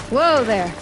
Whoa there.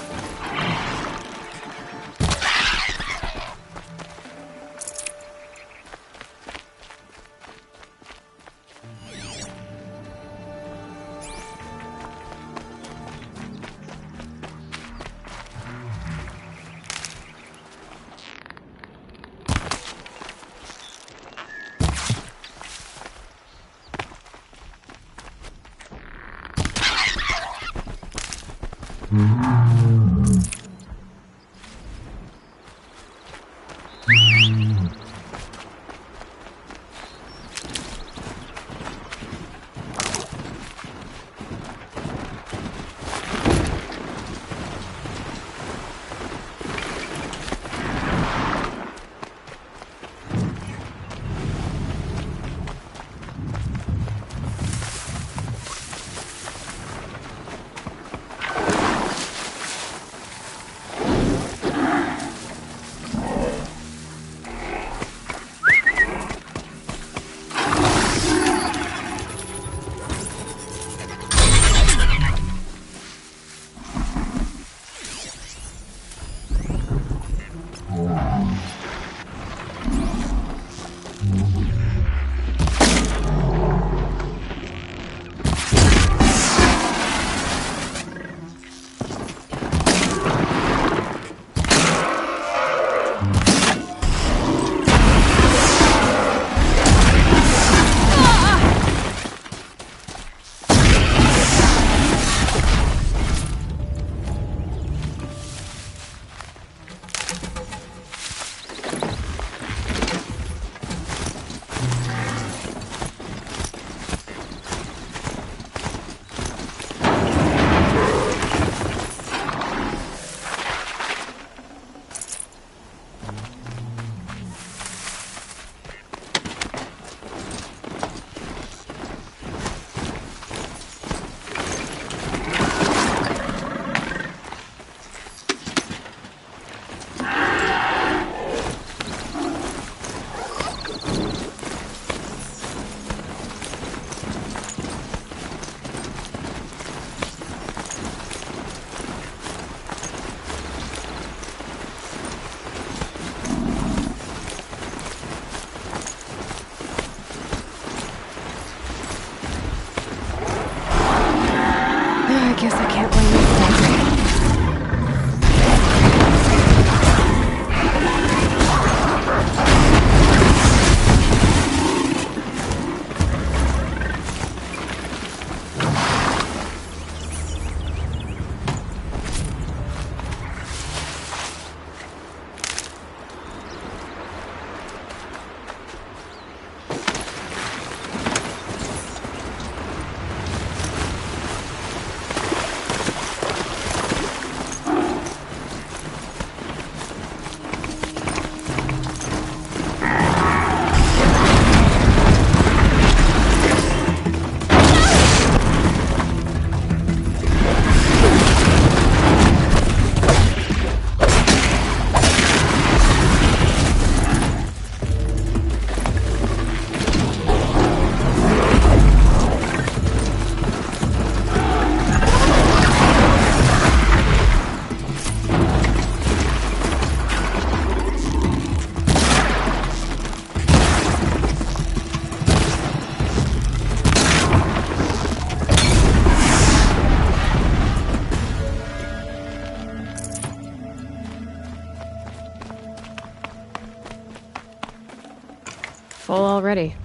I guess I can't blame you. Full already.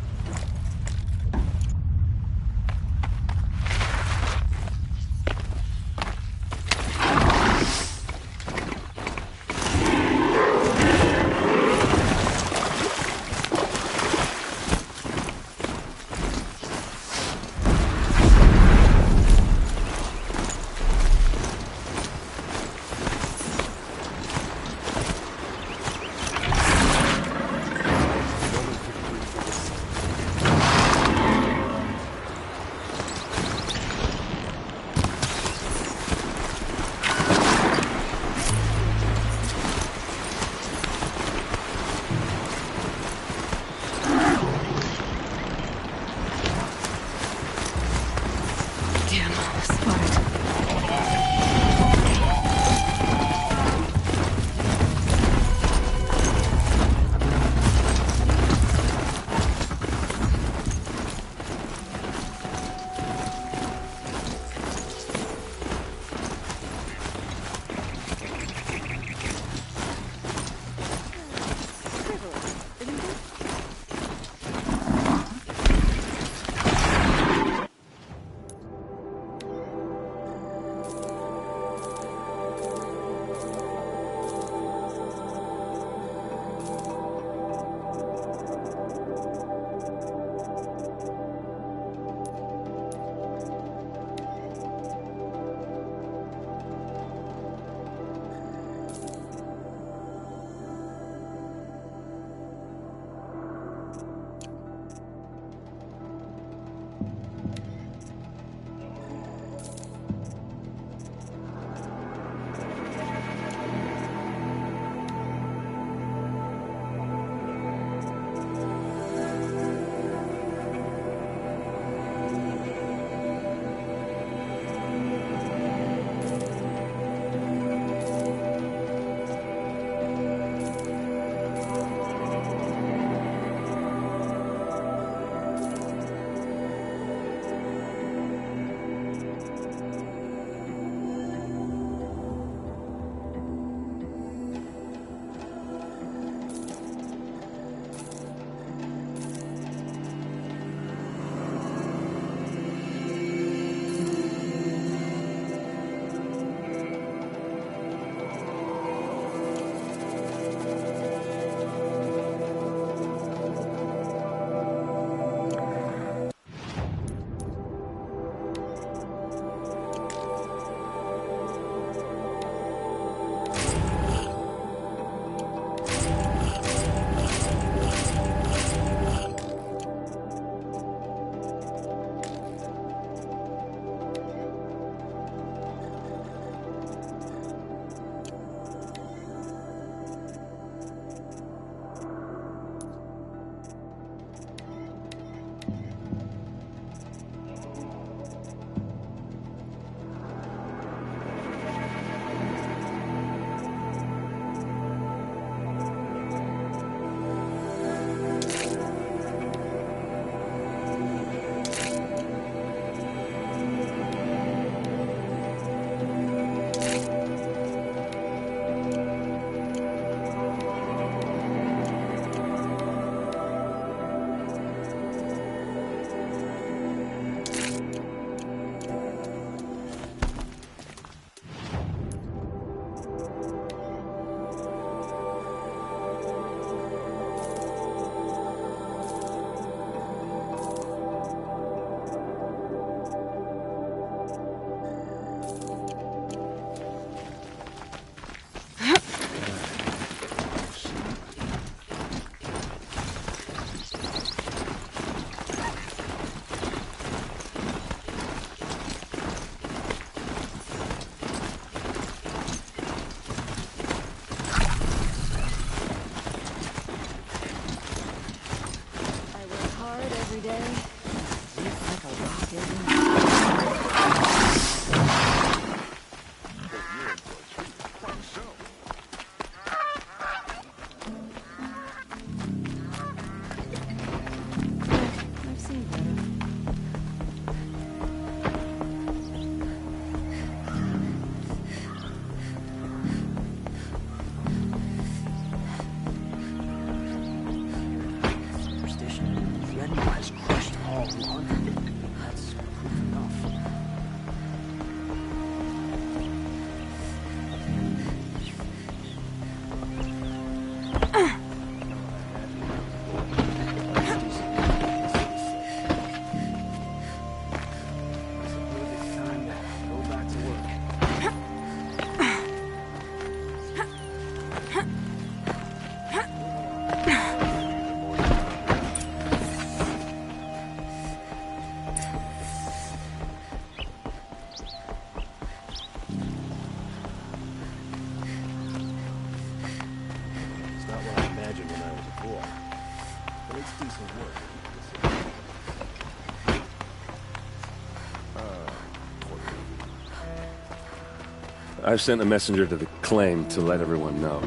I've sent a messenger to the claim to let everyone know.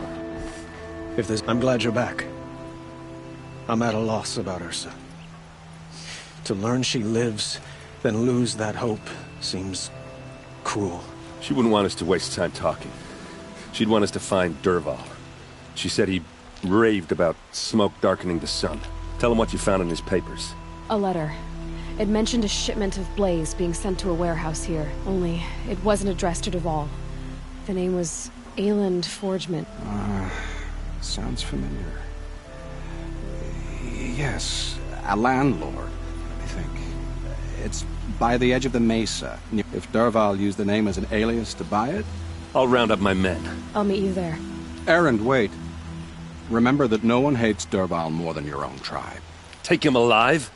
I'm glad you're back. I'm at a loss about Ursa. To learn she lives, then lose that hope, seems cruel. She wouldn't want us to waste time talking. She'd want us to find Dervahl. She said he raved about smoke darkening the sun. Tell him what you found in his papers. A letter. It mentioned a shipment of blaze being sent to a warehouse here, only it wasn't addressed to Dervahl. The name was Ayland Forgeman. Sounds familiar. Yes, a landlord, I think. It's by the edge of the mesa. If Dervahl used the name as an alias to buy it... I'll round up my men. I'll meet you there. Erend, wait. Remember that no one hates Dervahl more than your own tribe. Take him alive?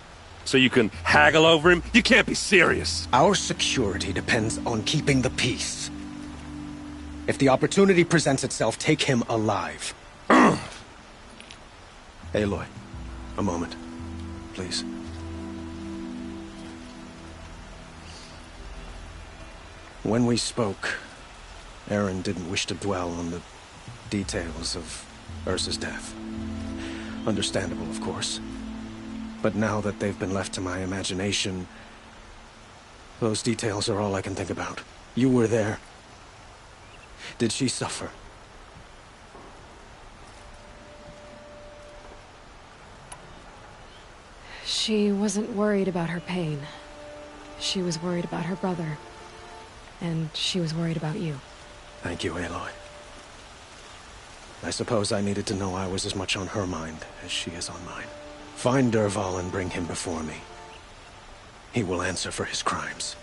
So you can haggle over him? You can't be serious. Our security depends on keeping the peace. If the opportunity presents itself, take him alive. Aloy, a moment, please. When we spoke, Erend didn't wish to dwell on the details of Ursa's death. Understandable, of course. But now that they've been left to my imagination, those details are all I can think about. You were there. Did she suffer? She wasn't worried about her pain. She was worried about her brother. And she was worried about you. Thank you, Aloy. I suppose I needed to know I was as much on her mind as she is on mine. Find Dervahl and bring him before me. He will answer for his crimes.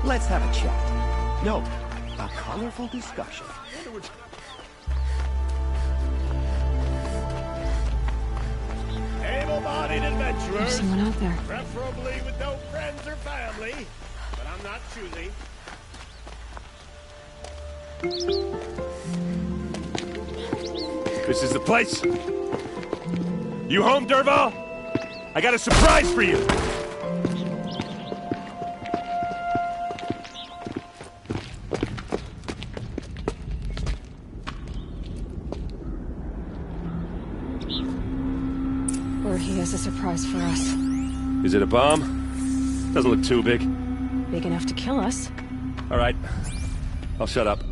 Let's have a chat. No, a colorful discussion. Able-bodied There's adventurers, someone out there. preferably with no friends or family, but I'm not choosy. This is the place. You home, Dervahl? I got a surprise for you. Or he has a surprise for us. Is it a bomb? Doesn't look too big. Big enough to kill us. All right. I'll shut up.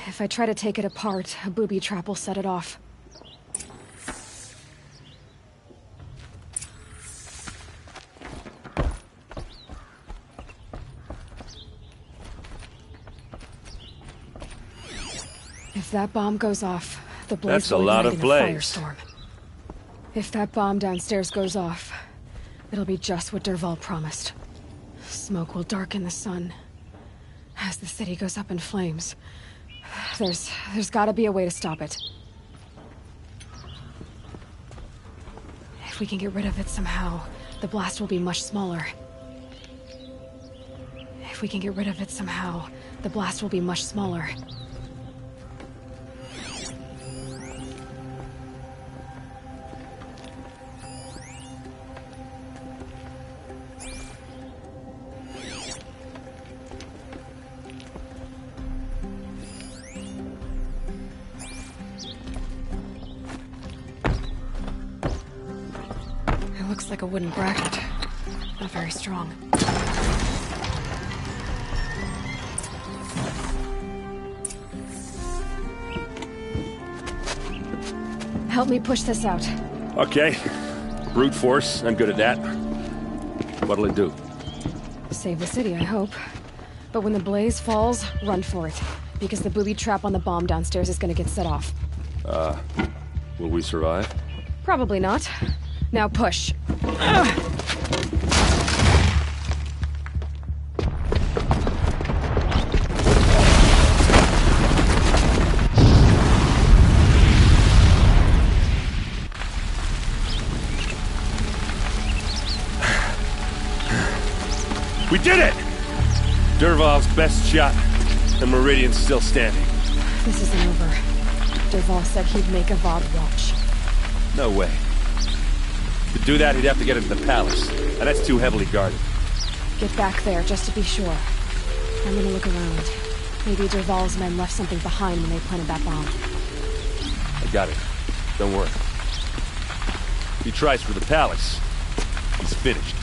If I try to take it apart, a booby trap will set it off. If that bomb goes off, the blaze That's a will lot ignite of in a blaze. firestorm. If that bomb downstairs goes off, it'll be just what Dervahl promised. Smoke will darken the sun. As the city goes up in flames, there's gotta be a way to stop it. If we can get rid of it somehow, the blast will be much smaller. If we can get rid of it somehow, the blast will be much smaller. It looks like a wooden bracket. Not very strong. Help me push this out. Okay. Brute force. I'm good at that. What'll it do? Save the city, I hope. But when the blaze falls, run for it. Because the booby trap on the bomb downstairs is gonna get set off. Will we survive? Probably not. Now push. We did it! Dervahl's best shot, and Meridian's still standing. This isn't over. Dervahl said he'd make Avad watch. No way. To do that, he'd have to get into the palace, and that's too heavily guarded. Get back there, just to be sure. I'm gonna look around. Maybe Dervahl's men left something behind when they planted that bomb. I got it. Don't worry. If he tries for the palace, he's finished.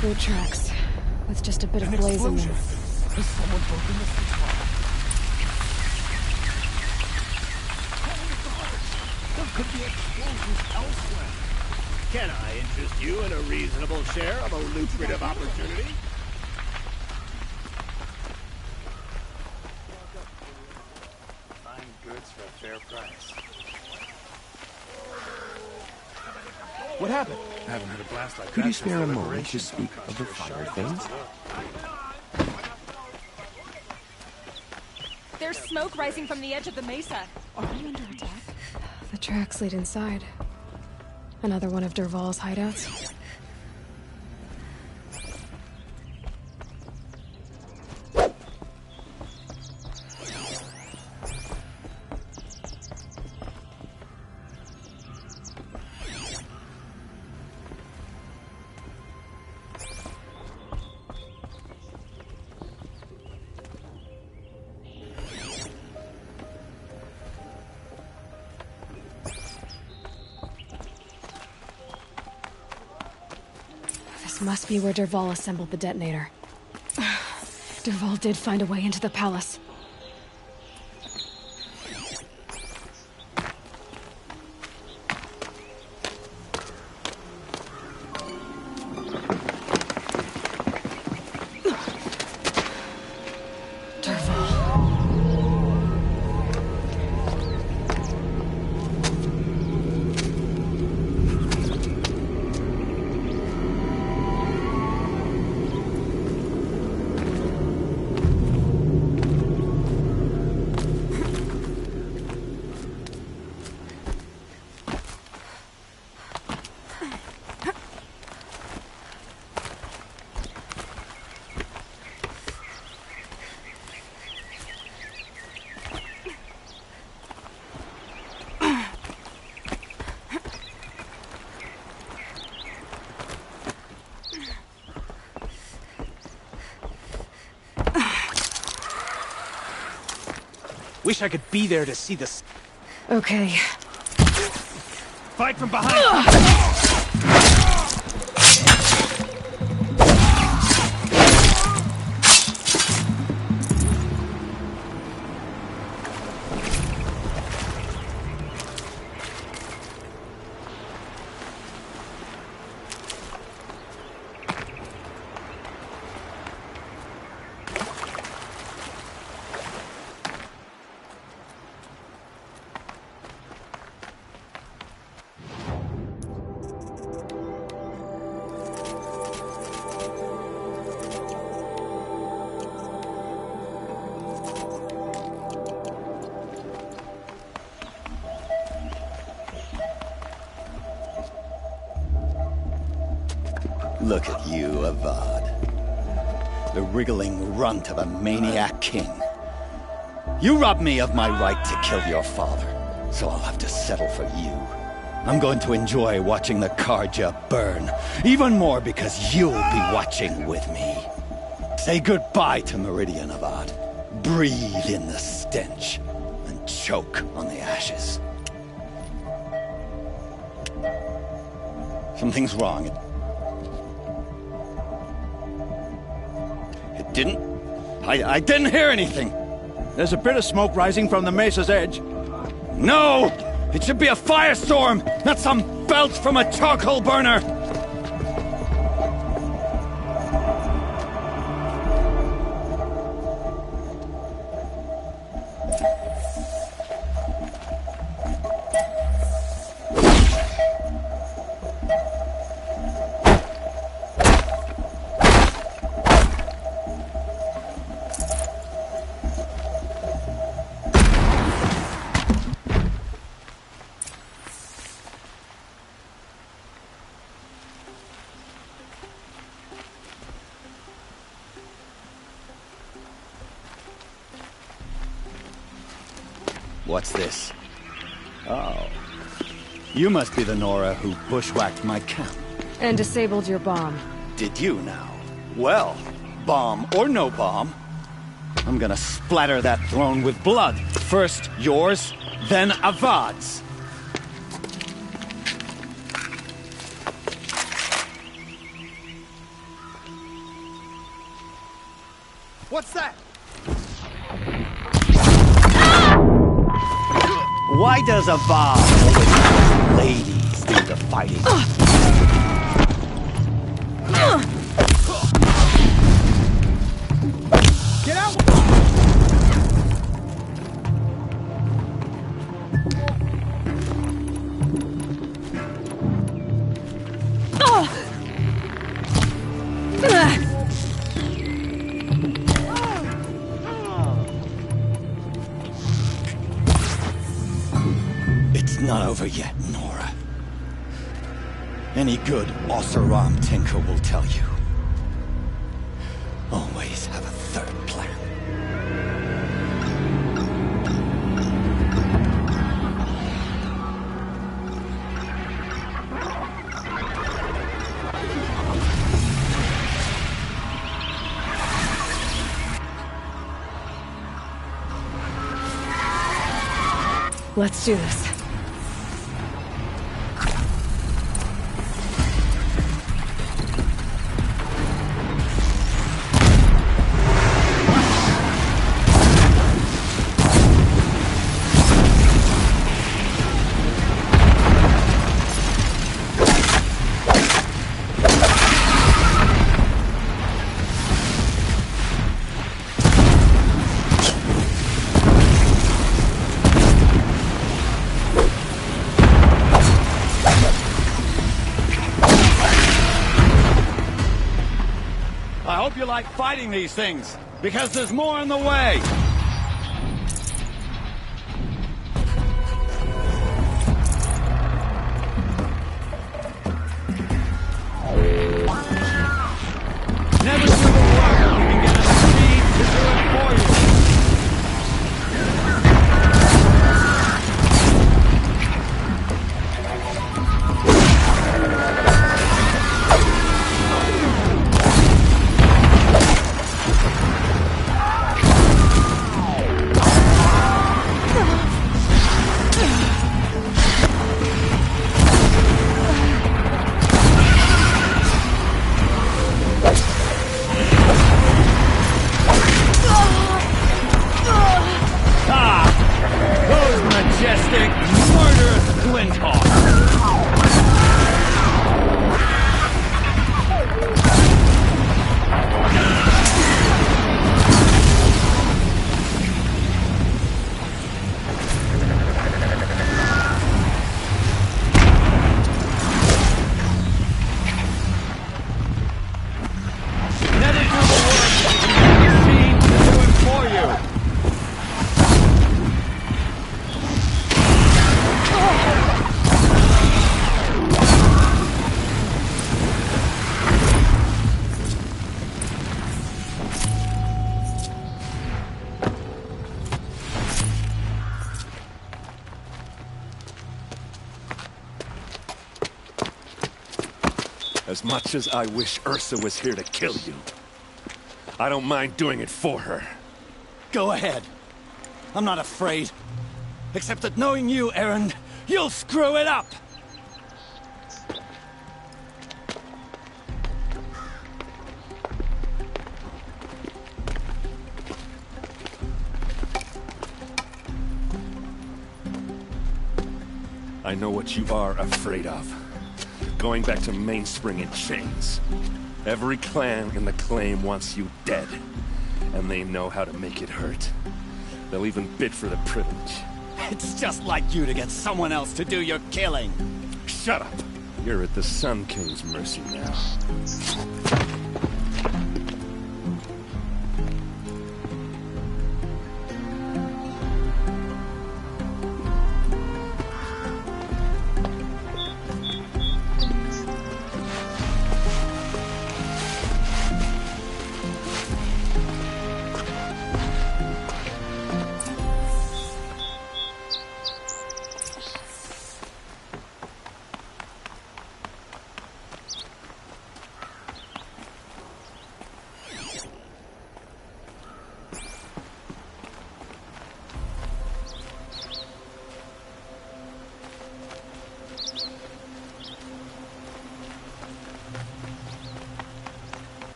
Boot tracks, with just a bit of blaze in them. Has someone broken the switch box? There could be explosions elsewhere. Can I interest you in a reasonable share of a lucrative opportunity? Fine goods for a fair price. What happened? I haven't had a blast like Could you spare a moment to speak of the finer things? There's smoke rising from the edge of the mesa. Are we under attack? The tracks lead inside. Another one of Dervahl's hideouts. This must be where Dervahl assembled the detonator. Dervahl did find a way into the palace. Wish I could be there to see this. Okay. Fight from behind! Look at you, Avad. The wriggling runt of a maniac king. You robbed me of my right to kill your father, so I'll have to settle for you. I'm going to enjoy watching the Carja burn, even more because you'll be watching with me. Say goodbye to Meridian, Avad. Breathe in the stench, and choke on the ashes. Something's wrong. It didn't? I didn't hear anything. There's a bit of smoke rising from the mesa's edge. No! It should be a firestorm, not some belch from a charcoal burner! What's this? Oh. You must be the Nora who bushwhacked my camp. And disabled your bomb. Did you now? Well, bomb or no bomb, I'm gonna splatter that throne with blood. First yours, then Avad's. What's that? Why does Avad always have ladies do the fighting? Get out! It's not over yet, Nora. Any good Oseram tinker will tell you. Always have a third plan. Let's do this. I hope you like fighting these things, because there's more in the way! Never do the work if you can get a machine to do it for you! Majestic, murderous Glinthawk! Never do the work if you can get a machine to do it for you! As much as I wish Ursa was here to kill you, I don't mind doing it for her. Go ahead. I'm not afraid. Except that knowing you, Erend, you'll screw it up! I know what you are afraid of. Going back to Mainspring in chains. Every clan in the Claim wants you dead. And they know how to make it hurt. They'll even bid for the privilege. It's just like you to get someone else to do your killing. Shut up! You're at the Sun King's mercy now.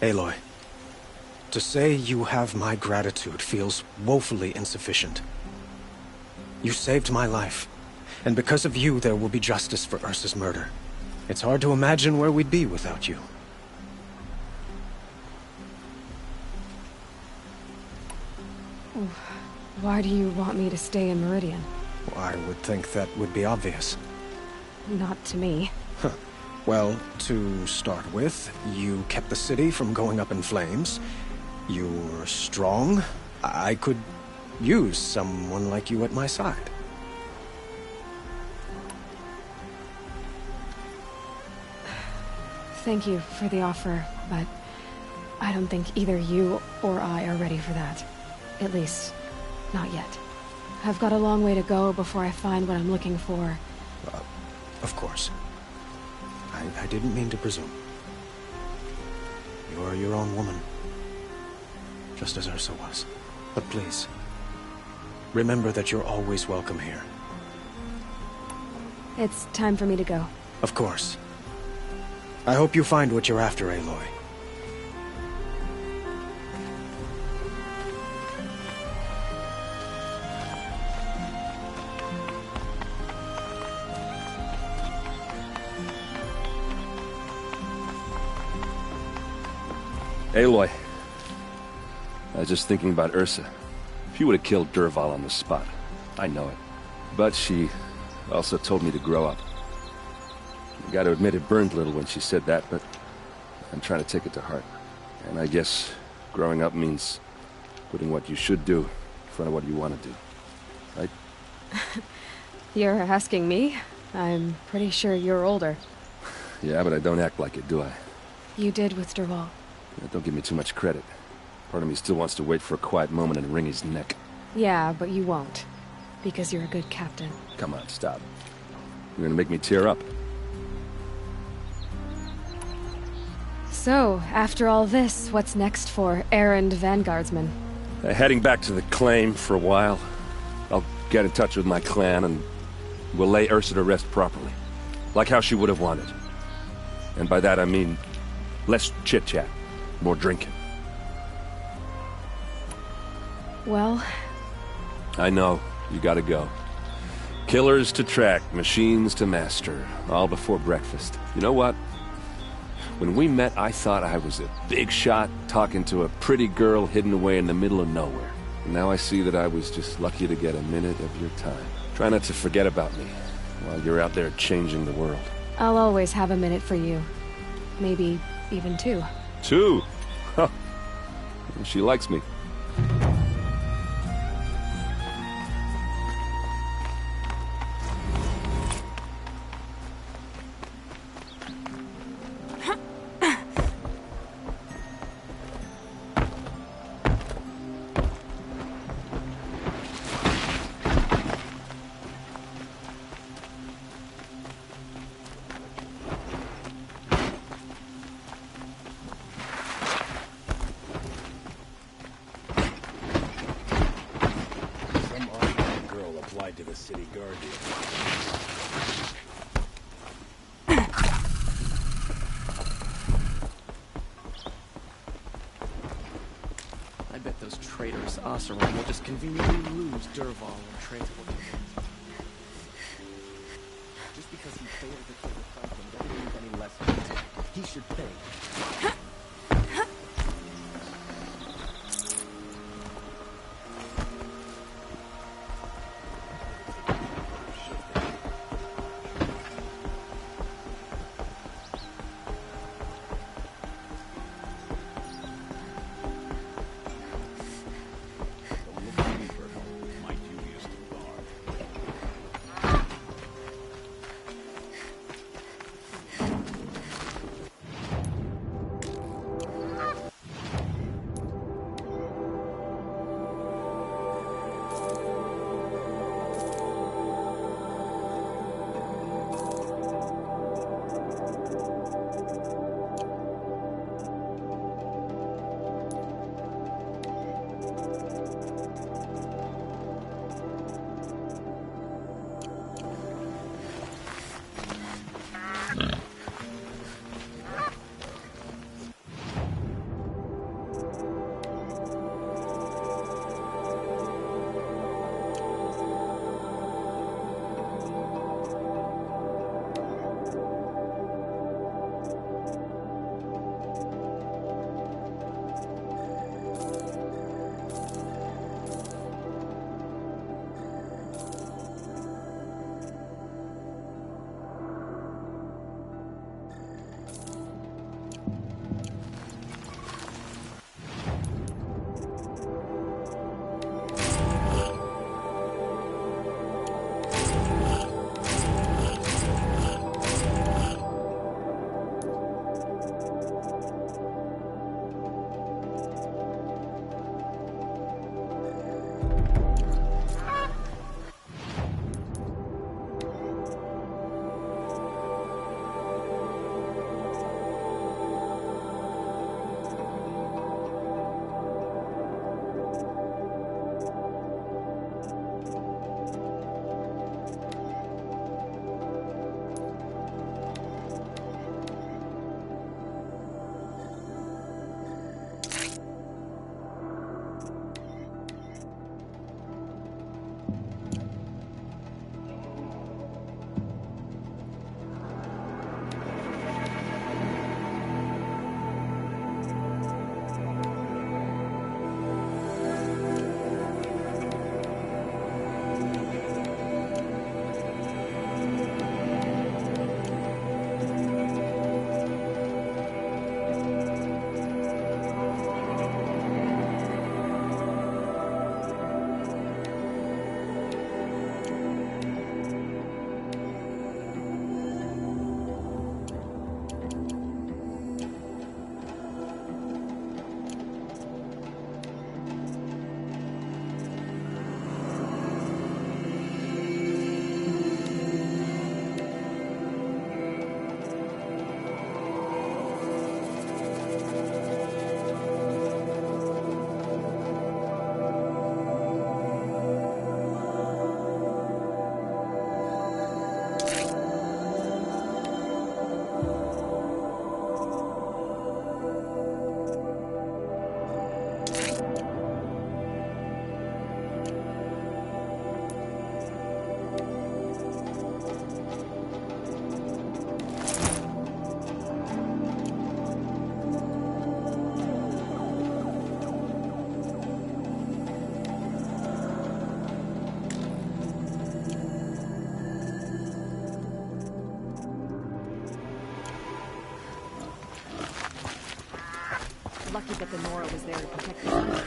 Aloy, to say you have my gratitude feels woefully insufficient. You saved my life, and because of you there will be justice for Ursa's murder. It's hard to imagine where we'd be without you. Why do you want me to stay in Meridian? I would think that would be obvious. Not to me. Well, to start with, you kept the city from going up in flames. You're strong. I could use someone like you at my side. Thank you for the offer, but I don't think either you or I are ready for that. At least, not yet. I've got a long way to go before I find what I'm looking for. Of course. I didn't mean to presume. You're your own woman. Just as Ursa was. But please, remember that you're always welcome here. It's time for me to go. Of course. I hope you find what you're after, Aloy. Aloy, I was just thinking about Ursa. She would have killed Dervahl on the spot. I know it. But she also told me to grow up. I gotta admit it burned a little when she said that, but I'm trying to take it to heart. And I guess growing up means putting what you should do in front of what you want to do. Right? You're asking me? I'm pretty sure you're older. Yeah, but I don't act like it, do I? You did with Dervahl. Don't give me too much credit. Part of me still wants to wait for a quiet moment and wring his neck. Yeah, but you won't. Because you're a good captain. Come on, stop. You're gonna make me tear up. So, after all this, what's next for errand vanguardsman? Heading back to the claim for a while. I'll get in touch with my clan and we'll lay Ursa to rest properly. Like how she would have wanted. And by that I mean less chit-chat, more drinking. Well... I know, you gotta go. Killers to track, machines to master, all before breakfast. You know what? When we met, I thought I was a big shot talking to a pretty girl hidden away in the middle of nowhere. And now I see that I was just lucky to get a minute of your time. Try not to forget about me while you're out there changing the world. I'll always have a minute for you. Maybe even two. Two? Huh. She likes me. To the city guardian. I bet those traitors Oseram will just conveniently lose Dervahl and transport him. Just because he failed to kill the Franklin doesn't mean any less guilty. He should pay. lucky that the Nora was there to protect the sun.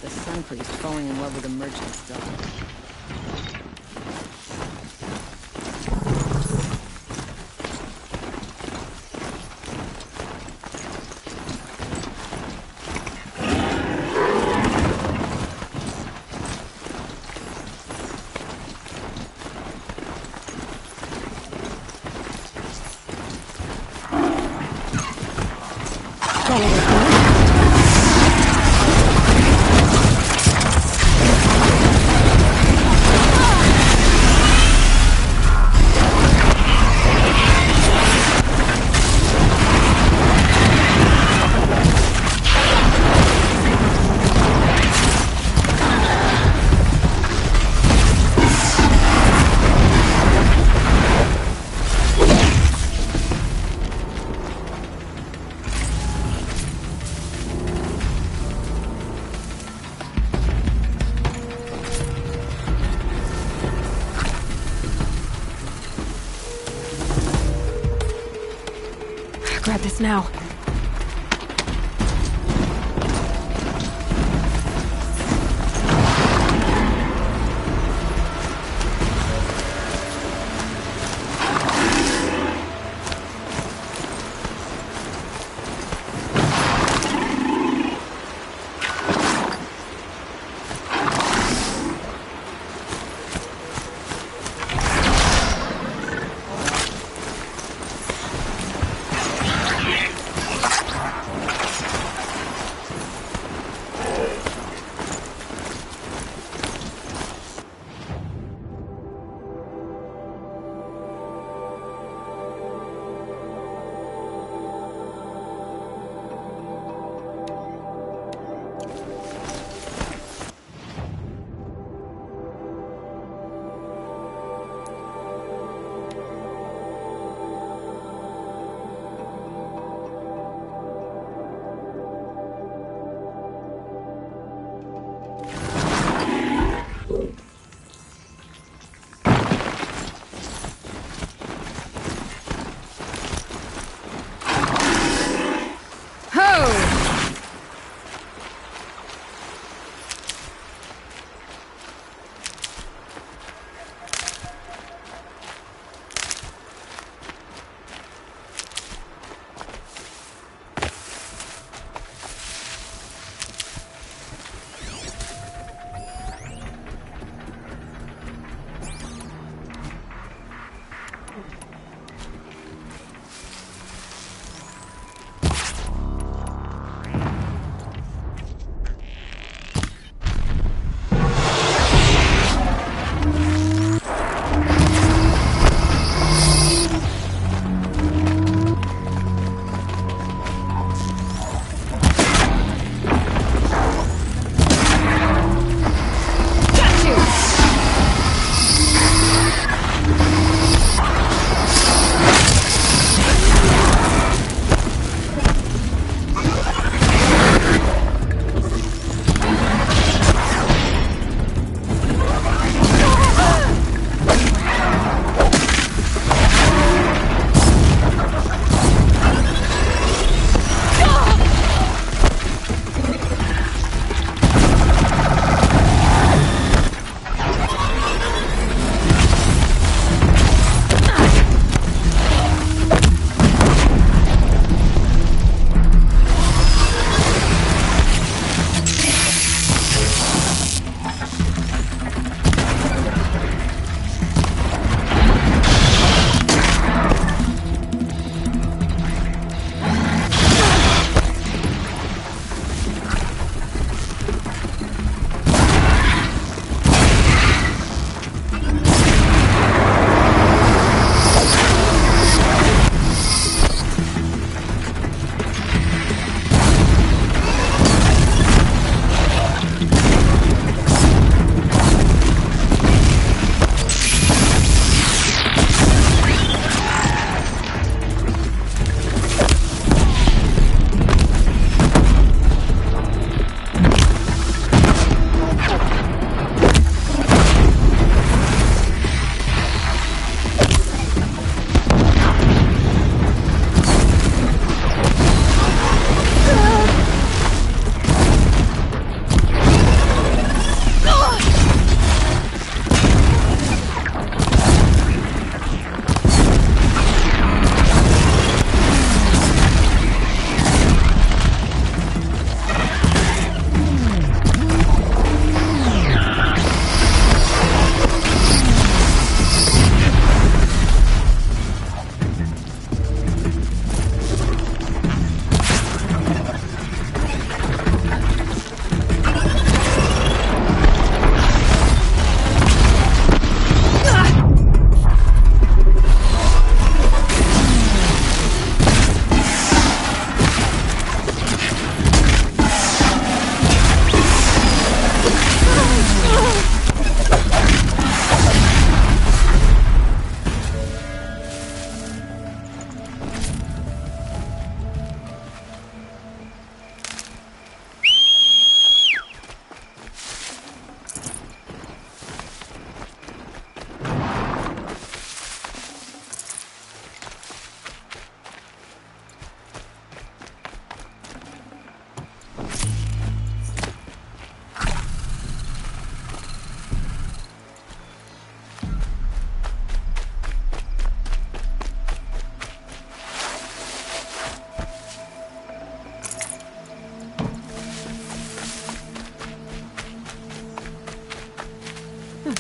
The sun priest falling in love with a merchant's daughter. Grab this now.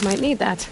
Might need that.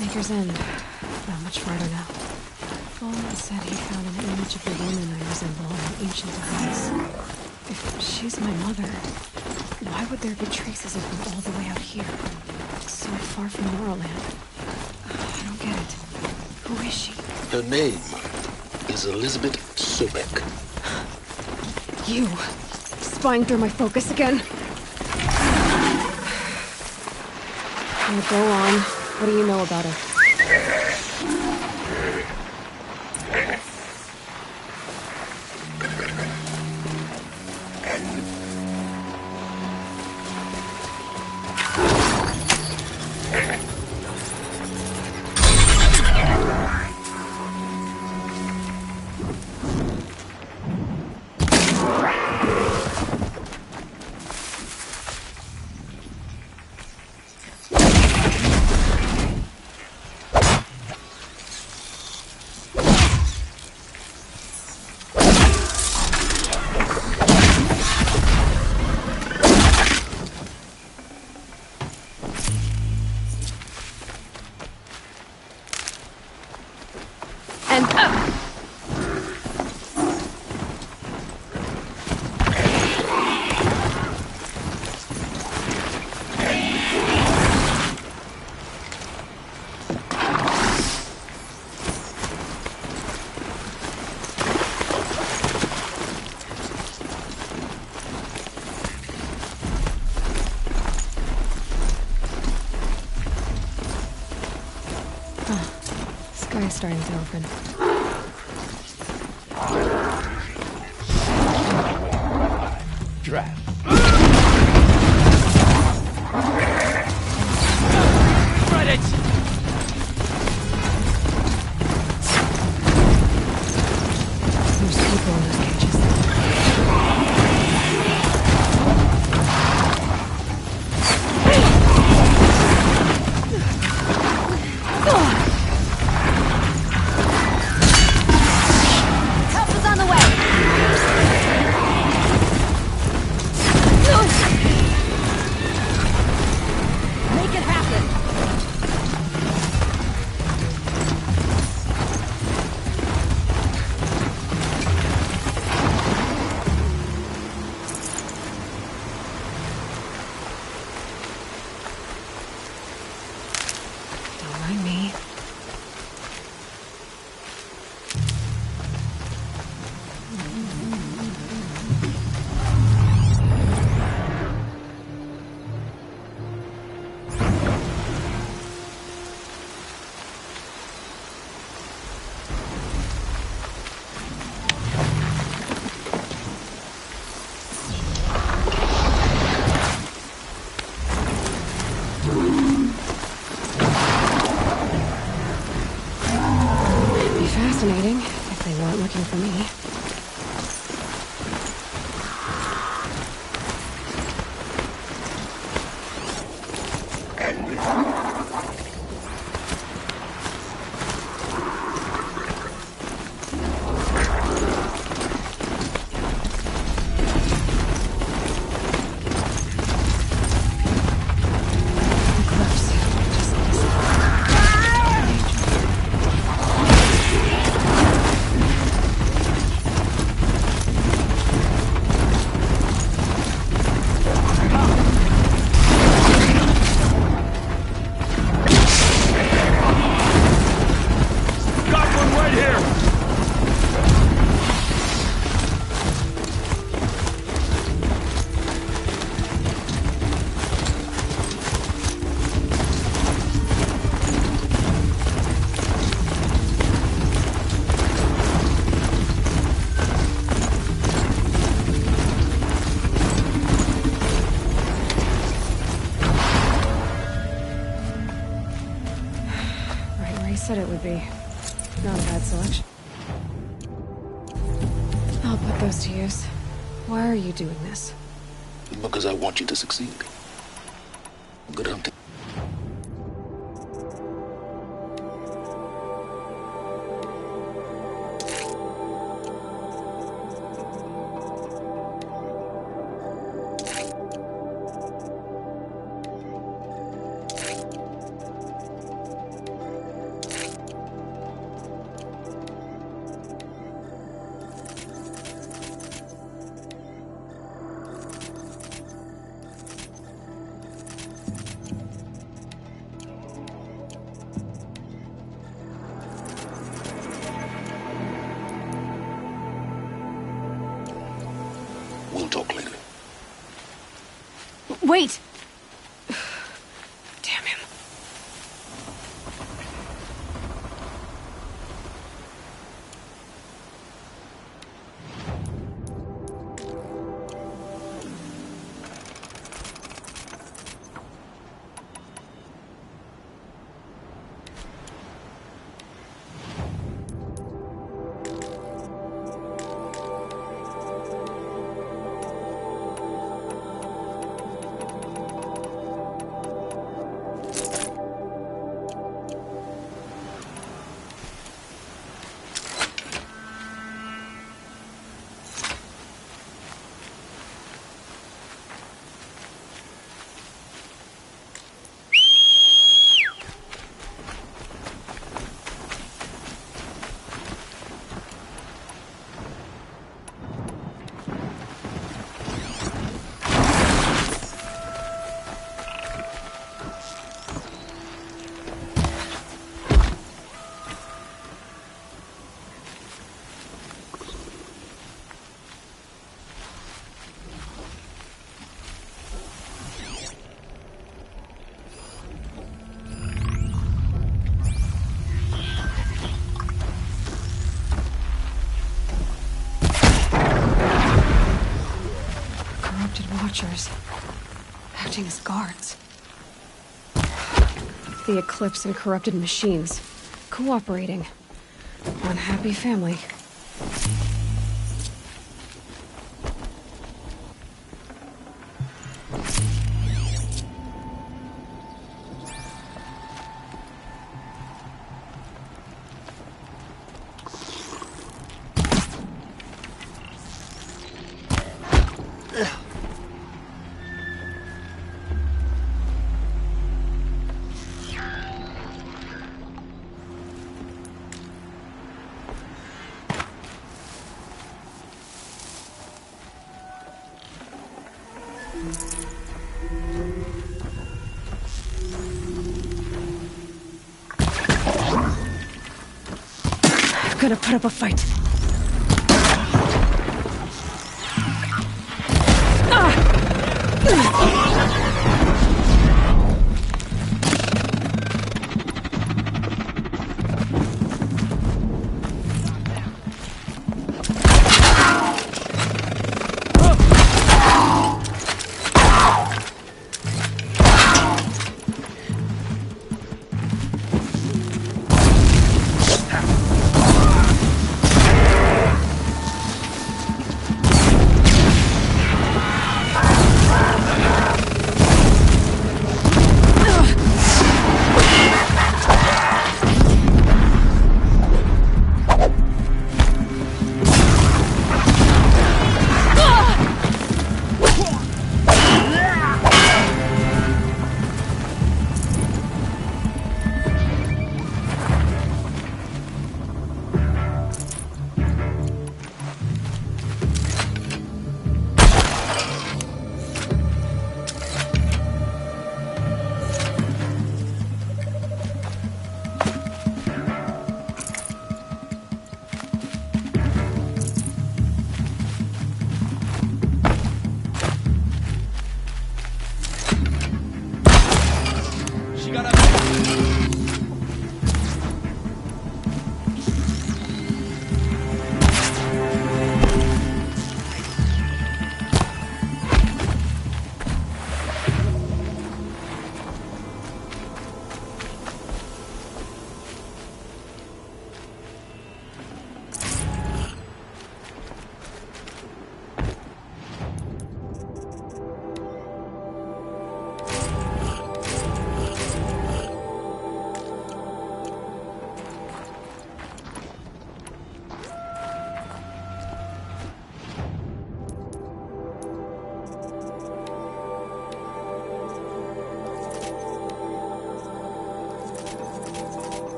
Maker's End. Not much farther now. Bowman said he found an image of the woman I resemble in an ancient device. If she's my mother, why would there be traces of her all the way out here? So far from Morroland. I don't get it. Who is she? Her name is Elizabeth Sobek. You! Spying through my focus again? Now go on. What do you know about her? Sky's starting to open. Draft. Spread it! There's people in those cages. Help is on the way! Make it happen! fascinating, if they weren't looking for me. Said it would be. Not a bad selection. I'll put those to use. Why are you doing this? Because I want you to succeed. Good hunting. We'll talk later. Wait! Damn him. Watchers, acting as guards. The Eclipse and corrupted machines, cooperating. One happy family. I'm gonna put up a fight.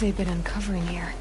they've been uncovering here.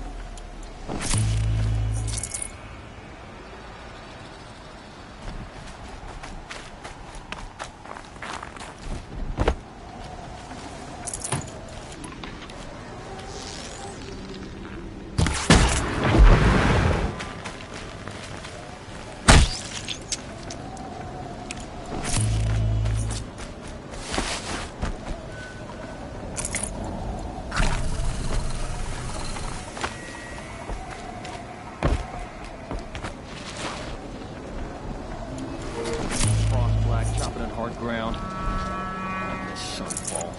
Ground. Like this sunfall.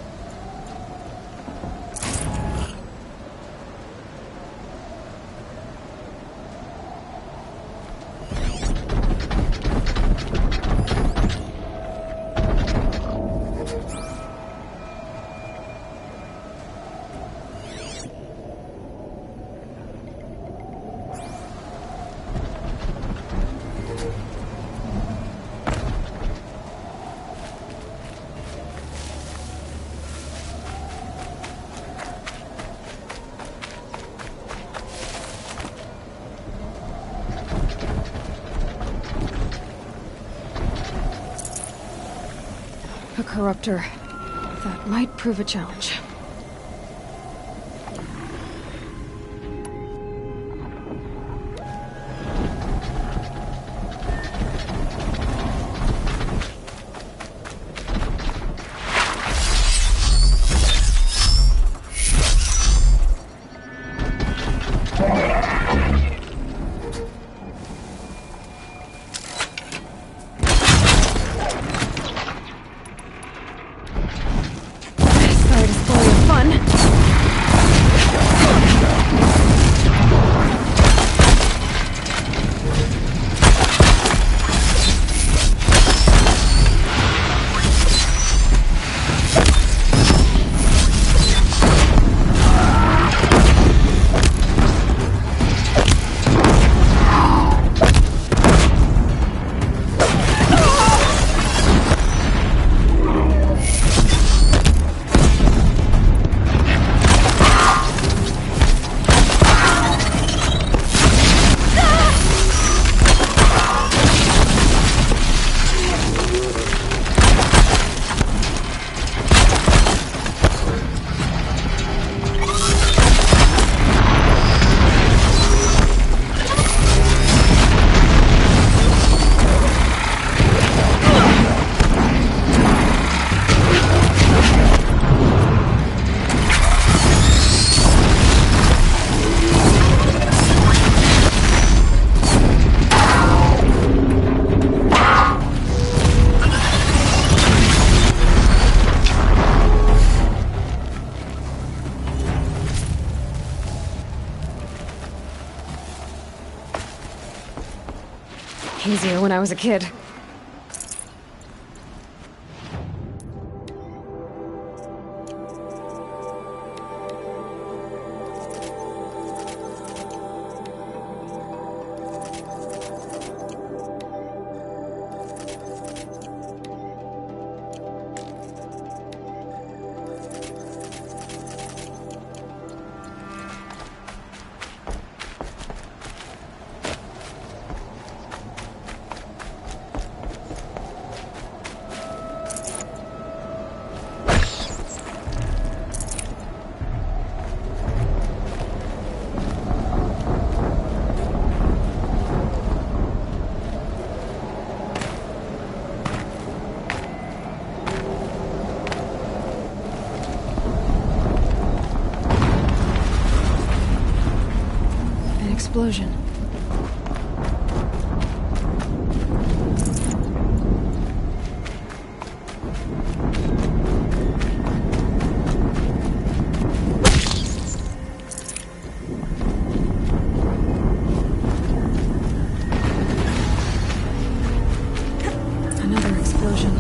A corruptor. That might prove a challenge. Sorry to spoil your fun. Easier when I was a kid. Explosion. Another explosion.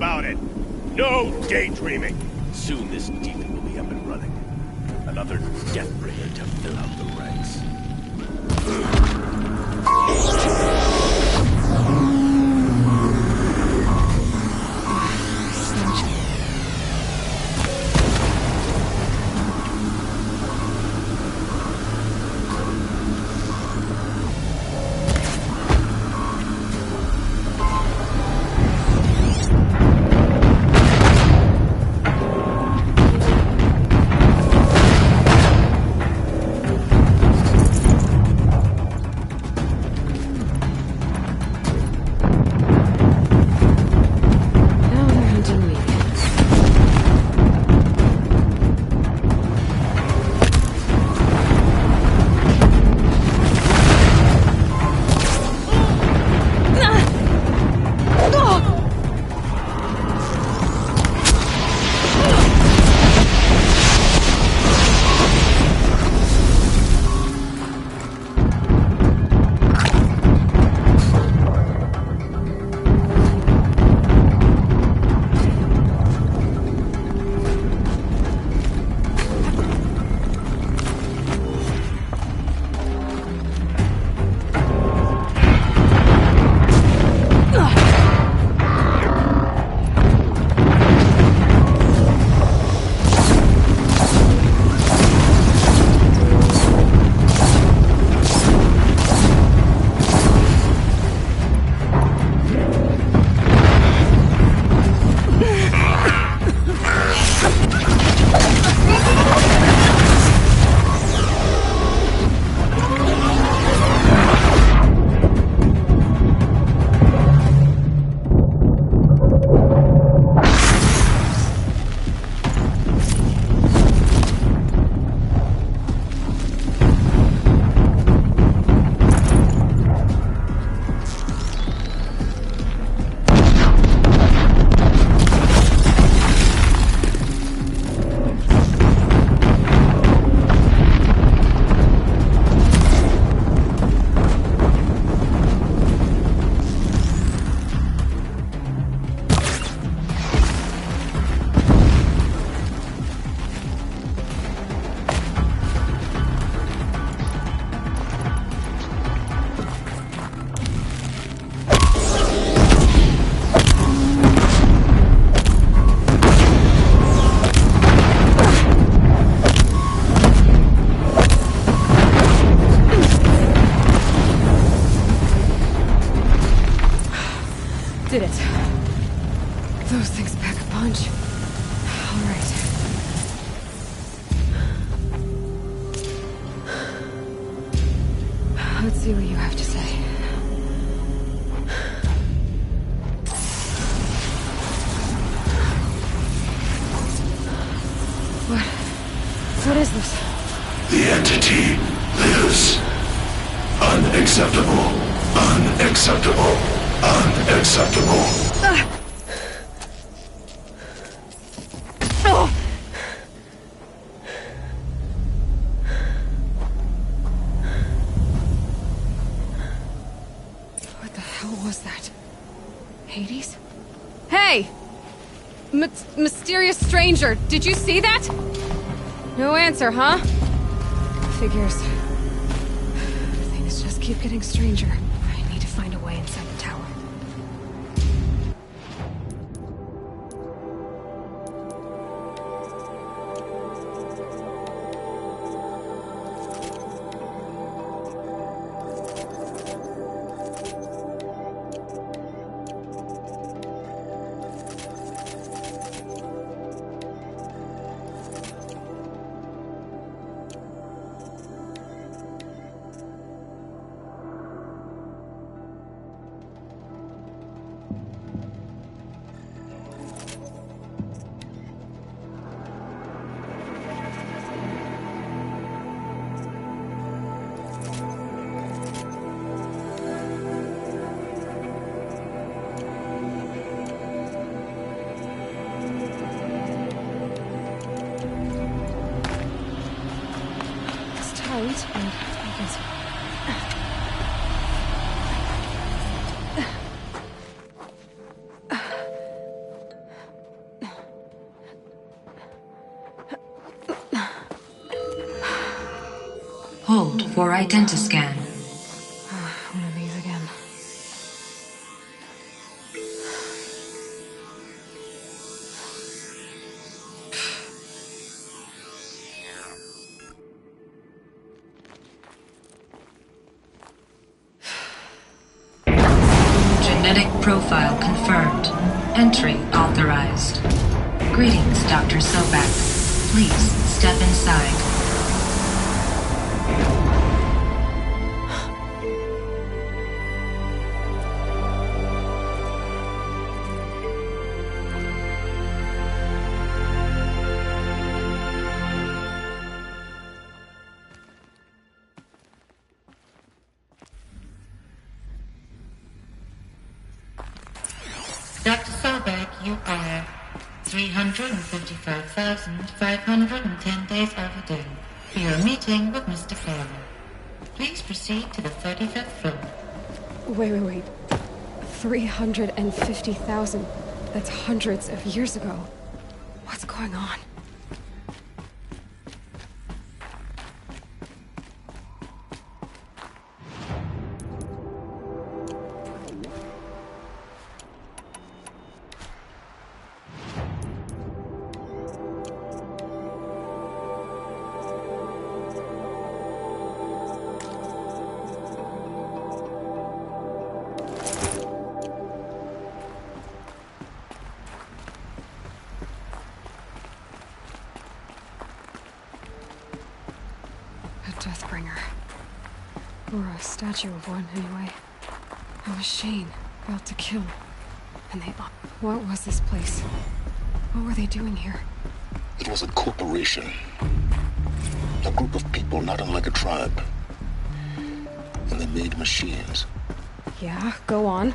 about it. No daydreaming. Soon this demon will be up and running. Another Deathbringer to fill out the ranks. Did it. Those things pack a punch. All right. Let's see what you have to say. What is this? The entity lives. Unacceptable. Unacceptable. Unacceptable. What the hell was that? Hades? Hey! Mysterious stranger, did you see that? No answer, huh? Figures. Things just keep getting stranger. I need to find a way inside the tower. But I guess... Hold for identiscan. One of these again. Genetic profile confirmed. Entry authorized. Greetings, Dr. Sobek. Please step inside. Dr. Sobek, you are 355,510 days overdue for your meeting with Mr. Fowler. Please proceed to the 35th floor. Wait. 350,000. That's hundreds of years ago. What's going on? Deathbringer. Or a statue of one, anyway. A machine, about to kill. And they... What was this place? What were they doing here? It was a corporation. A group of people not unlike a tribe. And they made machines. Yeah, go on.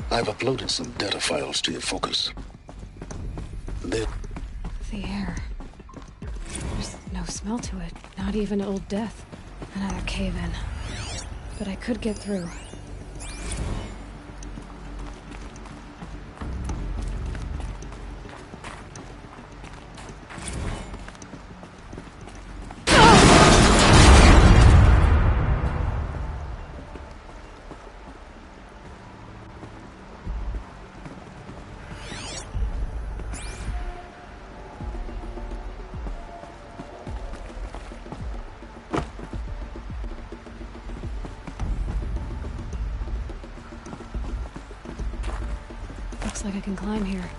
I've uploaded some data files to your focus. The air. There's no smell to it. Not even Old Death. Another cave-in. But I could get through. Looks like I can climb here.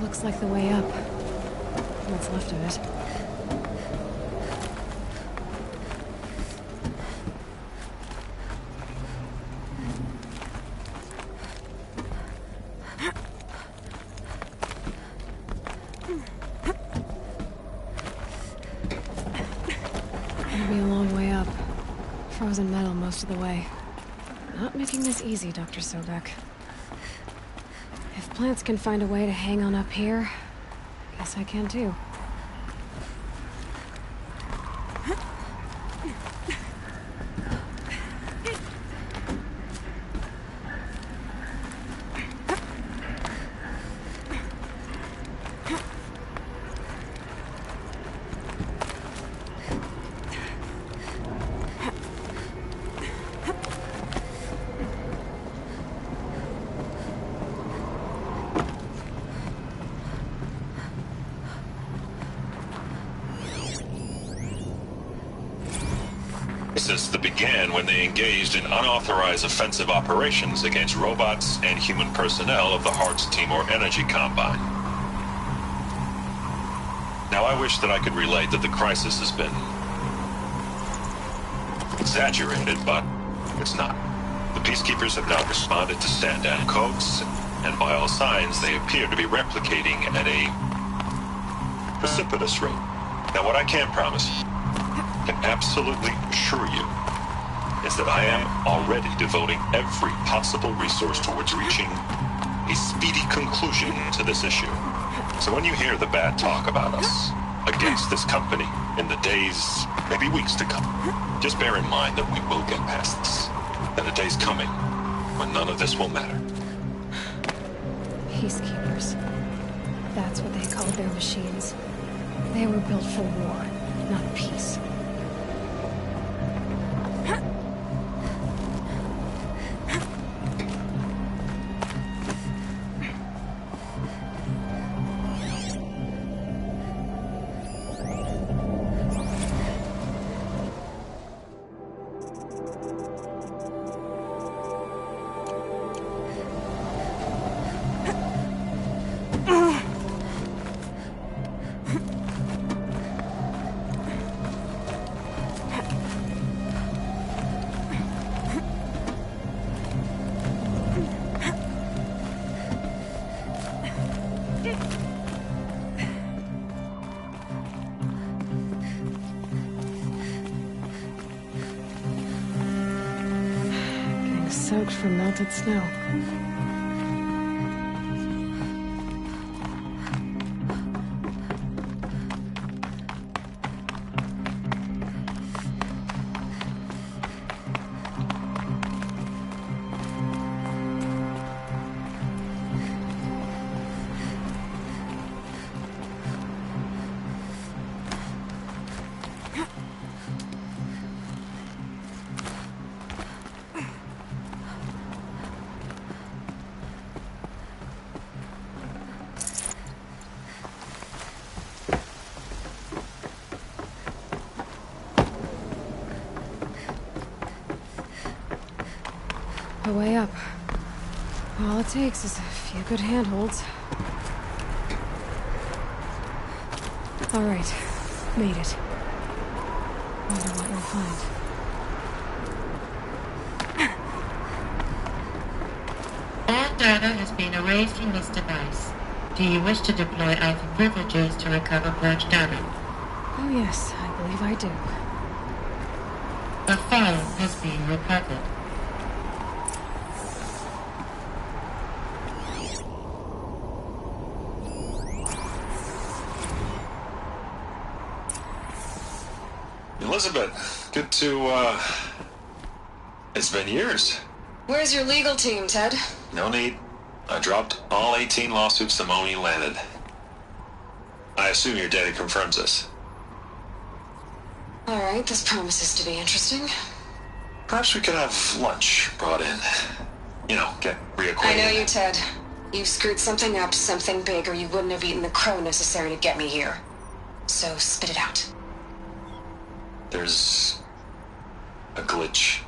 Looks like the way up. What's left of it. It'll be a long way up. Frozen metal most of the way. Not making this easy, Dr. Sobek. If plants can find a way to hang on up here, guess I can too. That began when they engaged in unauthorized offensive operations against robots and human personnel of the Hearts Timor Energy Combine. Now I wish that I could relate that the crisis has been exaggerated, but it's not. The Peacekeepers have now responded to stand-down codes, and by all signs, they appear to be replicating at a precipitous rate. Now, what I can promise, can absolutely assure you, is that I am already devoting every possible resource towards reaching a speedy conclusion to this issue. So when you hear the bad talk about us against this company in the days, maybe weeks to come, just bear in mind that we will get past this. That a day's coming when none of this will matter. Peacekeepers. That's what they called their machines. They were built for war, not peace. Soaked from melted snow. A way up. All it takes is a few good handholds. All right, made it. Wonder what we'll find. All data has been erased from this device. Do you wish to deploy Alpha privileges to recover purged data? Oh yes, I believe I do. A file has been recovered. Elizabeth, good to, it's been years. Where's your legal team, Ted? No need. I dropped all 18 lawsuits the moment you landed. I assume your data confirms this. All right, this promises to be interesting. Perhaps we could have lunch brought in. You know, get reacquainted. I know you, Ted. You screwed something up, something big, or you wouldn't have eaten the crow necessary to get me here. So spit it out. There's a glitch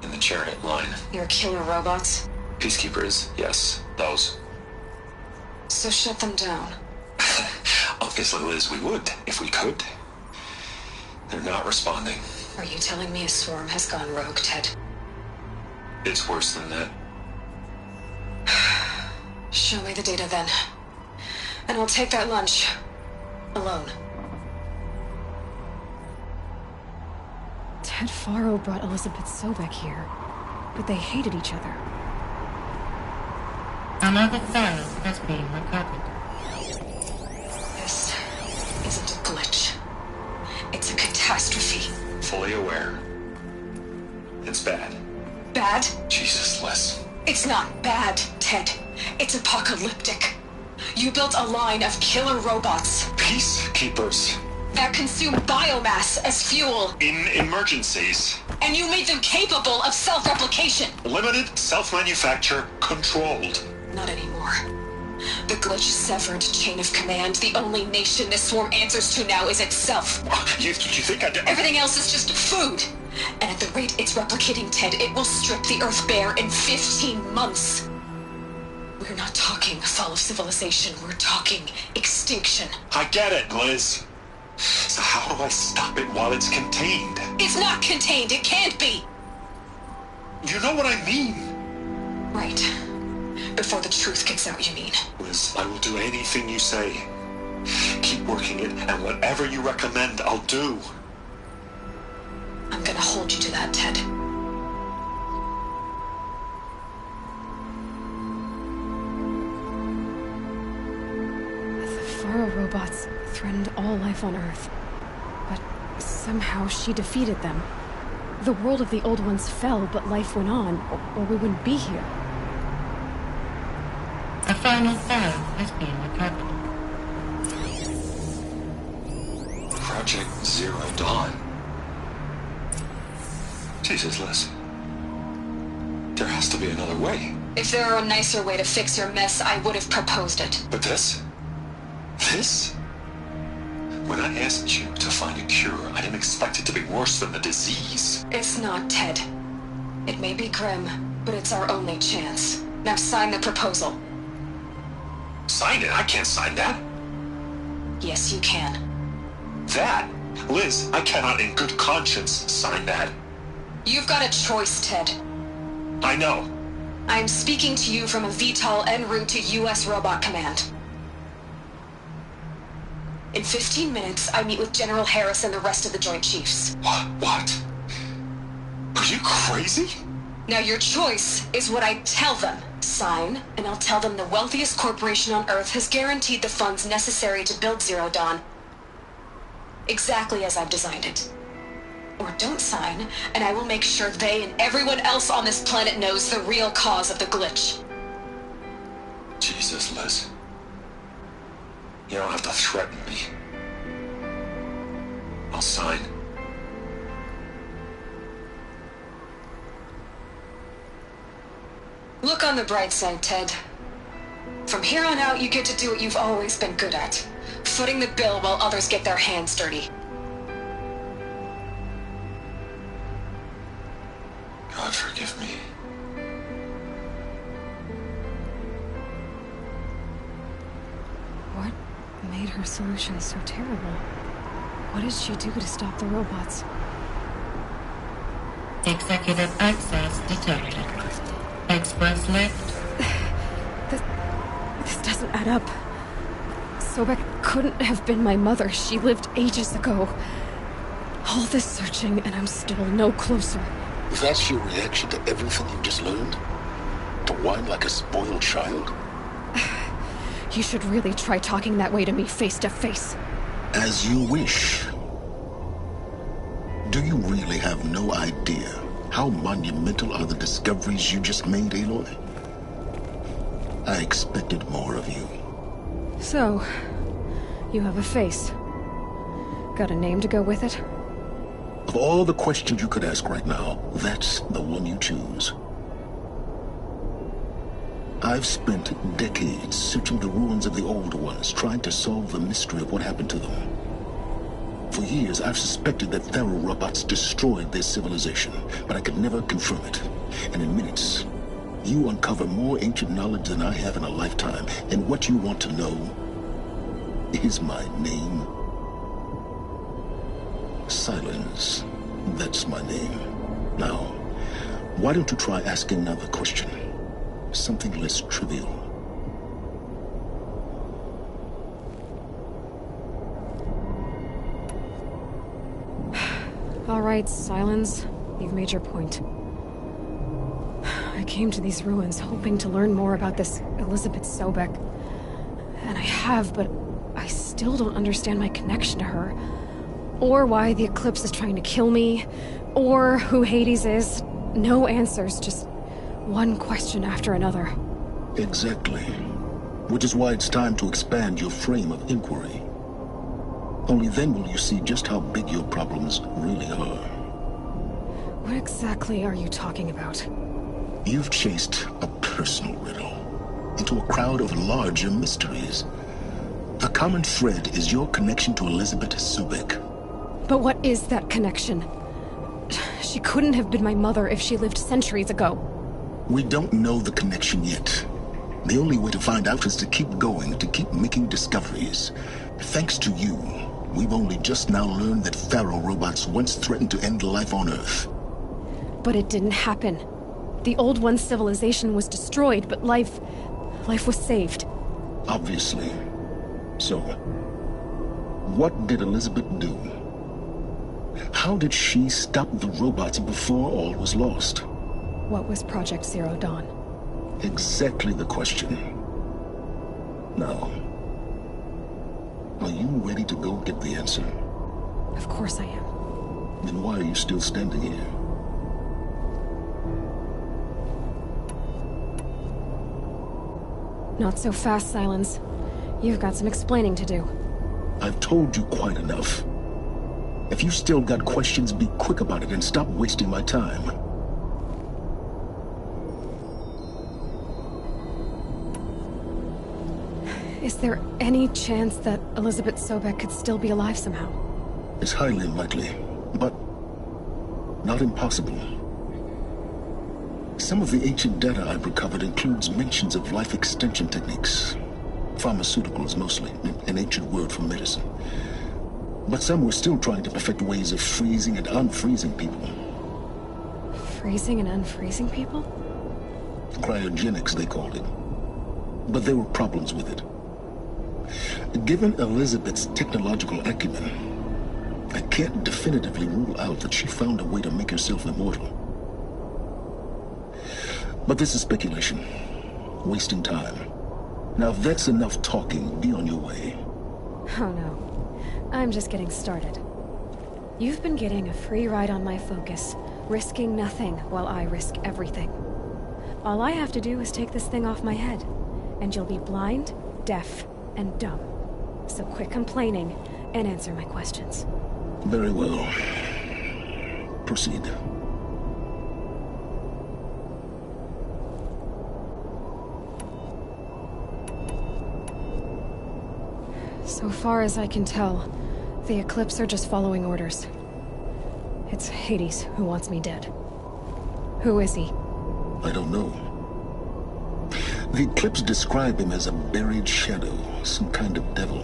in the chariot line. Your killer robots? Peacekeepers, yes, those. So shut them down. Obviously, Liz, we would, if we could. They're not responding. Are you telling me a swarm has gone rogue, Ted? It's worse than that. Show me the data then. And I'll take that lunch. Alone. Ted Faro brought Elizabeth Sobek here, but they hated each other. Another file has been recovered. This isn't a glitch. It's a catastrophe. Fully aware. It's bad. Bad? Jesus, Liz. It's not bad, Ted. It's apocalyptic. You built a line of killer robots. Peacekeepers. That consume biomass as fuel. In emergencies. And you made them capable of self-replication. Limited, self-manufacture, controlled. Not anymore. The glitch severed chain of command. The only nation this swarm answers to now is itself. You think I did? Everything else is just food. And at the rate it's replicating, Ted, it will strip the Earth bare in 15 months. We're not talking fall of civilization. We're talking extinction. I get it, Liz. So how do I stop it while it's contained? It's not contained. It can't be. You know what I mean? Right. Before the truth gets out, you mean? Liz, I will do anything you say. Keep working it, and whatever you recommend, I'll do. I'm gonna hold you to that, Ted. The Faro robots threatened all life on Earth. But somehow she defeated them. The world of the old ones fell, but life went on, or we wouldn't be here. A final file has been recovered. Project Zero Dawn. Jesus, Liz. There has to be another way. If there were a nicer way to fix your mess, I would have proposed it. But this? This? When I asked you to find a cure, I didn't expect it to be worse than the disease. It's not, Ted. It may be grim, but it's our only chance. Now sign the proposal. Sign it? I can't sign that. Yes, you can. That? Liz, I cannot in good conscience sign that. You've got a choice, Ted. I know. I am speaking to you from a VTOL en route to U.S. Robot Command. In 15 minutes, I meet with General Harris and the rest of the Joint Chiefs. What? Are you crazy? Now your choice is what I tell them. Sign, and I'll tell them the wealthiest corporation on Earth has guaranteed the funds necessary to build Zero Dawn. Exactly as I've designed it. Or don't sign, and I will make sure they and everyone else on this planet knows the real cause of the glitch. Jesus, Liz. You don't have to threaten me. I'll sign. Look on the bright side, Ted. From here on out, you get to do what you've always been good at. Footing the bill while others get their hands dirty. God forgive me. What made her solution so terrible? What did she do to stop the robots? Executive access detected. Express lift. This doesn't add up. Sobek couldn't have been my mother. She lived ages ago. All this searching, and I'm still no closer. That's your reaction to everything you just learned? To whine like a spoiled child? You should really try talking that way to me face to face. As you wish. Do you really have no idea how monumental are the discoveries you just made, Aloy? I expected more of you. So, you have a face. Got a name to go with it? Of all the questions you could ask right now, that's the one you choose. I've spent decades searching the ruins of the older ones, trying to solve the mystery of what happened to them. For years, I've suspected that Faro robots destroyed their civilization, but I could never confirm it. And in minutes, you uncover more ancient knowledge than I have in a lifetime, and what you want to know is my name. Silence. That's my name. Now, why don't you try asking another question? Something less trivial. All right, Silence. You've made your point. I came to these ruins hoping to learn more about this Elizabeth Sobek. And I have, but I still don't understand my connection to her. Or why the Eclipse is trying to kill me. Or who Hades is. No answers, just one question after another. Exactly. Which is why it's time to expand your frame of inquiry. Only then will you see just how big your problems really are. What exactly are you talking about? You've chased a personal riddle into a crowd of larger mysteries. The common thread is your connection to Elizabeth Sobek. But what is that connection? She couldn't have been my mother if she lived centuries ago. We don't know the connection yet. The only way to find out is to keep going, to keep making discoveries. Thanks to you, We've only just now learned that Pharaoh robots once threatened to end life on Earth. But it didn't happen. The Old One's civilization was destroyed, but life was saved. Obviously. So, what did Elizabeth do? How did she stop the robots before all was lost? What was Project Zero Dawn? Exactly the question. Now, are you ready to go get the answer? Of course I am. Then why are you still standing here? Not so fast, Silence. You've got some explaining to do. I've told you quite enough. If you still got questions, be quick about it and stop wasting my time. Is there any chance that Elizabeth Sobek could still be alive somehow? It's highly unlikely, but not impossible. Some of the ancient data I've recovered includes mentions of life extension techniques. Pharmaceuticals mostly, an ancient word for medicine. But some were still trying to perfect ways of freezing and unfreezing people. Freezing and unfreezing people? Cryogenics, they called it. But there were problems with it. Given Elizabeth's technological acumen, I can't definitively rule out that she found a way to make herself immortal. But this is speculation. Wasting time. Now if that's enough talking, be on your way. Oh no. I'm just getting started. You've been getting a free ride on my focus, risking nothing while I risk everything. All I have to do is take this thing off my head, and you'll be blind, deaf, and dumb. So quit complaining and answer my questions. Very well. Proceed. So far as I can tell, the Eclipse are just following orders. It's Hades who wants me dead. Who is he? I don't know. The Eclipse describe him as a buried shadow, some kind of devil.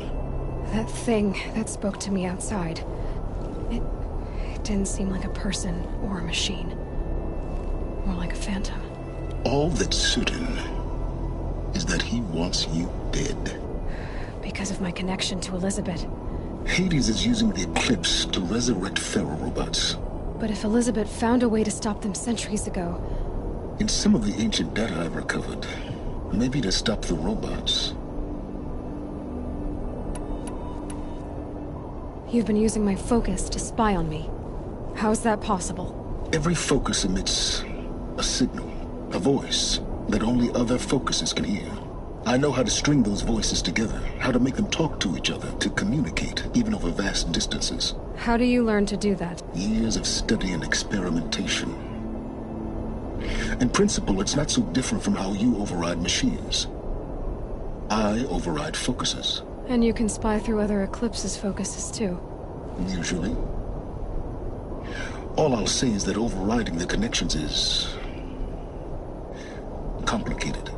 That thing that spoke to me outside. It didn't seem like a person or a machine. More like a phantom. All that's certain is that he wants you dead. Because of my connection to Elizabeth. Hades is using the Eclipse to resurrect Pharaoh robots. But if Elizabeth found a way to stop them centuries ago... In some of the ancient data I've recovered, maybe to stop the robots. You've been using my focus to spy on me. How's that possible? Every focus emits a signal, a voice, that only other focuses can hear. I know how to string those voices together, how to make them talk to each other, to communicate, even over vast distances. How do you learn to do that? Years of study and experimentation. In principle, it's not so different from how you override machines. I override focuses. And you can spy through other Eclipse's focuses too. Usually. All I'll say is that overriding the connections is... complicated.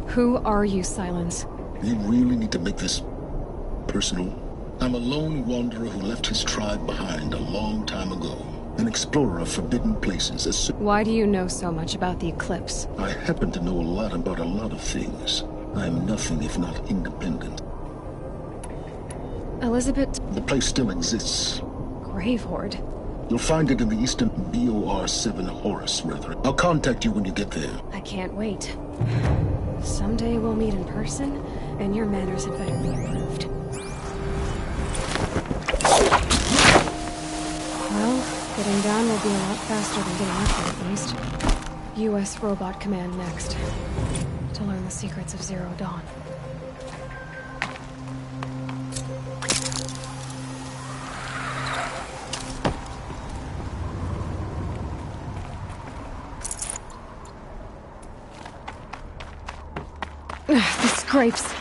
Who are you, Silence? You really need to make this personal? I'm a lone wanderer who left his tribe behind a long time ago. An explorer of forbidden places. Why do you know so much about the Eclipse? I happen to know a lot about a lot of things. I am nothing if not independent. Elizabeth... The place still exists. Gravehoard? You'll find it in the eastern BOR-7 Horus, rather. I'll contact you when you get there. I can't wait. Someday we'll meet in person, and your manners had better be improved. Well, getting down will be a lot faster than getting up there, at least. U.S. Robot Command next. To learn the secrets of Zero Dawn. The scrapes.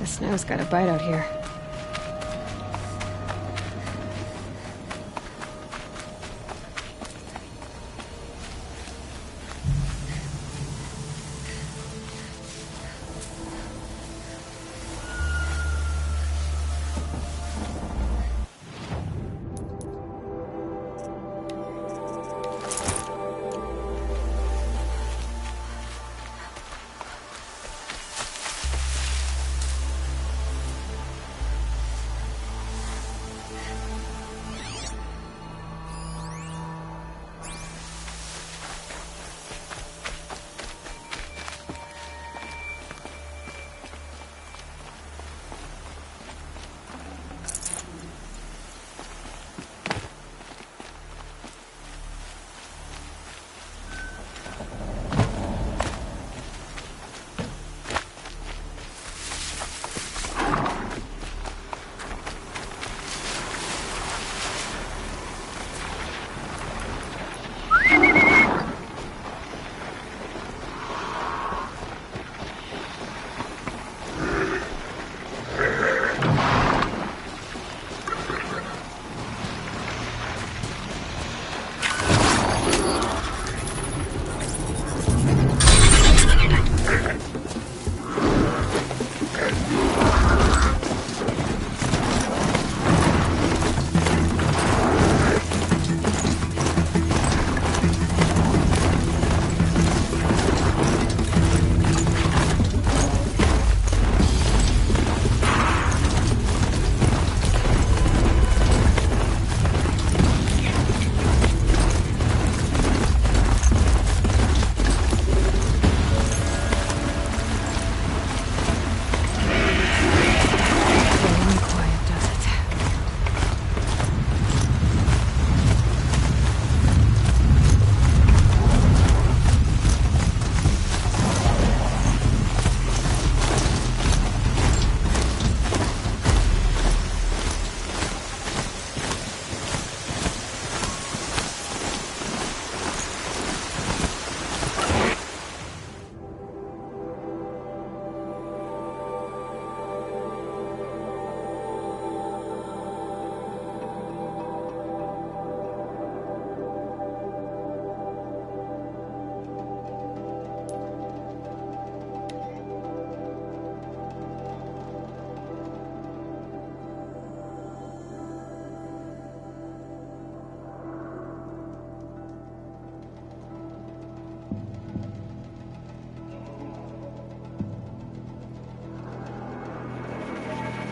The snow's got a bite out here.